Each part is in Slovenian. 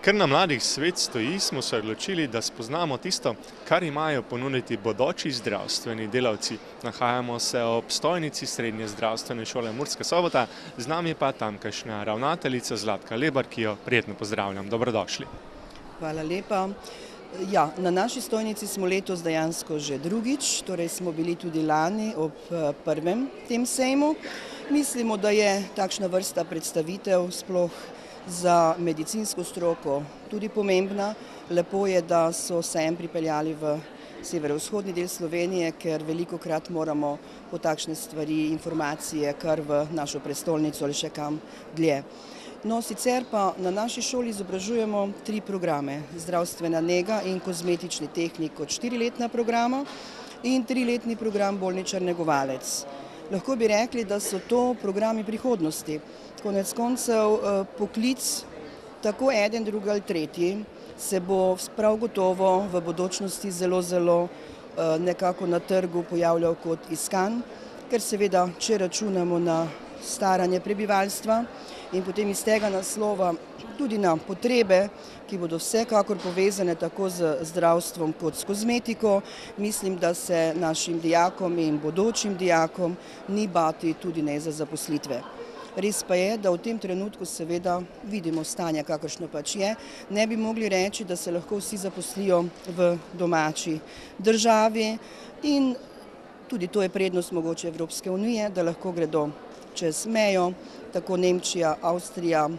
Ker na Mladih svet stoji, smo se odločili, da spoznamo tisto, kar imajo ponuditi bodoči zdravstveni delavci. Nahajamo se ob stojnici Srednje zdravstvene šole Murska Sobota, z nami pa tamkajšnja ravnateljica Zlatka Lebar, ki jo prijetno pozdravljam. Dobrodošli. Hvala lepa. Ja, na naši stojnici smo letos dejansko že drugič, torej smo bili tudi lani ob prvem tem sejmu. Mislimo, da je takšna vrsta predstavitev sploh za medicinsko stroko tudi pomembna. Lepo je, da so sejem pripeljali v severovzhodni del Slovenije, ker velikokrat moramo po takšne stvari, informacije kar v našo prestolnico ali še kam dlje. No, sicer pa na naši šoli izobražujemo 3 programe. Zdravstvena nega in kozmetični tehnik kot 4-letna programa in 3-letni program bolničar negovalec. Lahko bi rekli, da so to programi prihodnosti. Konec koncev poklic, tako eden, drugi ali tretji, se bo prav gotovo v bodočnosti zelo nekako na trgu pojavljal kot iskan, ker seveda, če računamo na staranje prebivalstva in potem iz tega naslova tudi na potrebe, ki bodo vsekakor povezane tako z zdravstvom kot s kozmetiko, mislim, da se našim dijakom in bodočim dijakom ni bati tudi ne za zaposlitve. Res pa je, da v tem trenutku seveda vidimo stanje, kakršno pač je. Ne bi mogli reči, da se lahko vsi zaposlijo v domači državi in tudi to je prednost mogoče Evropske unije, da lahko gredo čez mejo, tako Nemčija, Avstrija,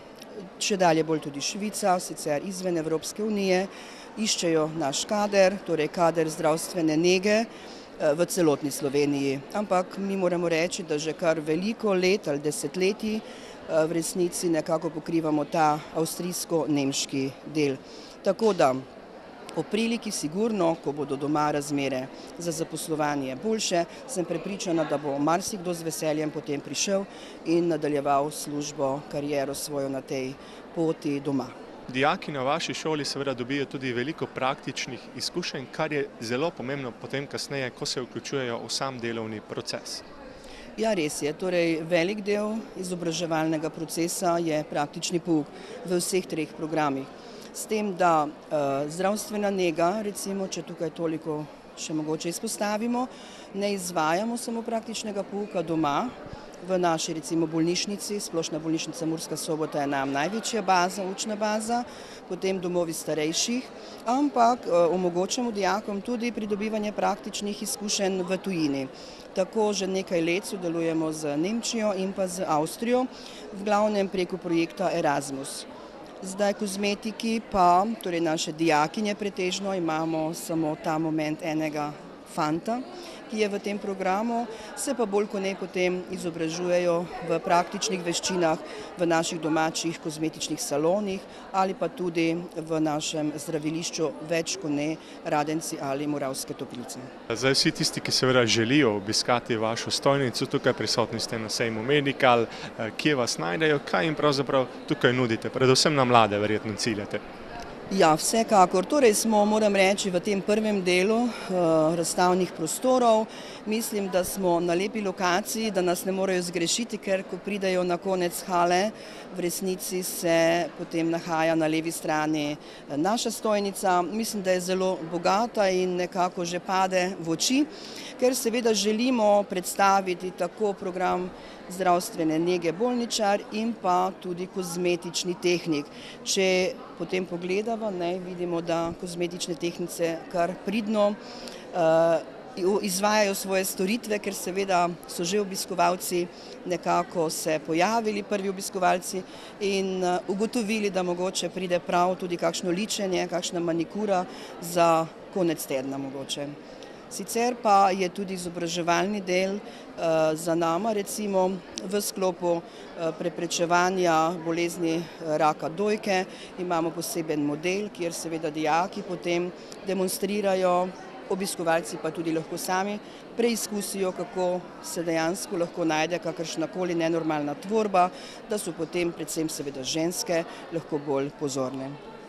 še dalje bolj tudi Švica, sicer izven Evropske unije, iščejo naš kader, torej kader zdravstvene nege v celotni Sloveniji. Ampak mi moramo reči, da že kar veliko let ali desetletij v resnici nekako pokrivamo ta avstrijsko-nemški del. Tako da po priliki sigurno, ko bodo doma razmere za zaposlovanje boljše, sem prepričana, da bo marsikdo z veseljem potem prišel in nadaljeval službo, kariero svojo na tej poti doma. Dijaki na vaši šoli seveda dobijo tudi veliko praktičnih izkušenj, kar je zelo pomembno potem kasneje, ko se vključujejo v sam delovni proces. Ja, res je. Torej, velik del izobraževalnega procesa je praktični pouk v vseh 3 programih. S tem, da zdravstvena nega, recimo, če tukaj toliko še mogoče izpostavimo, ne izvajamo samo praktičnega pouka doma, v naši recimo bolnišnici, Splošna bolnišnica Murska Sobota je nam največja baza, učna baza, potem domovi starejših, ampak omogočamo dijakom tudi pridobivanje praktičnih izkušenj v tujini. Tako že nekaj let sodelujemo z Nemčijo in pa z Avstrijo, v glavnem preko projekta Erasmus. Zdaj kozmetiki pa, torej naše dijakinje pretežno, imamo samo ta moment enega fanta, ki je v tem programu, se pa bolj kot ne potem izobražujejo v praktičnih veščinah v naših domačih kozmetičnih salonih ali pa tudi v našem zdravilišču več kot ne Radenci ali Moravske Toplice. Zdaj vsi tisti, ki seveda želijo obiskati vašo stojnico, tukaj prisotni ste na sejmu Medical, kje vas najdejo, kaj jim pravzaprav tukaj nudite, predvsem na mlade verjetno ciljate? Ja, vsekakor. Torej smo, moram reči, v tem prvem delu razstavnih prostorov. Mislim, da smo na lepi lokaciji, da nas ne morejo zgrešiti, ker ko pridejo na konec hale, v resnici se potem nahaja na levi strani naša stojnica. Mislim, da je zelo bogata in nekako že pade v oči, ker seveda želimo predstaviti tako program zdravstvene nege bolničar in pa tudi kozmetični tehnik. Če potem pogledamo, vidimo, da kozmetične tehnice kar pridno izvajajo svoje storitve, ker seveda so že obiskovalci nekako se pojavili, prvi obiskovalci, in ugotovili, da mogoče pride prav tudi kakšno ličenje, kakšna manikura za konec tedna mogoče. Sicer pa je tudi izobraževalni del za nama, recimo v sklopu preprečevanja bolezni raka dojke. Imamo poseben model, kjer seveda dijaki potem demonstrirajo, obiskovalci pa tudi lahko sami preizkusijo, kako se dejansko lahko najde kakršnakoli nenormalna tvorba, da so potem predvsem seveda ženske lahko bolj pozorne.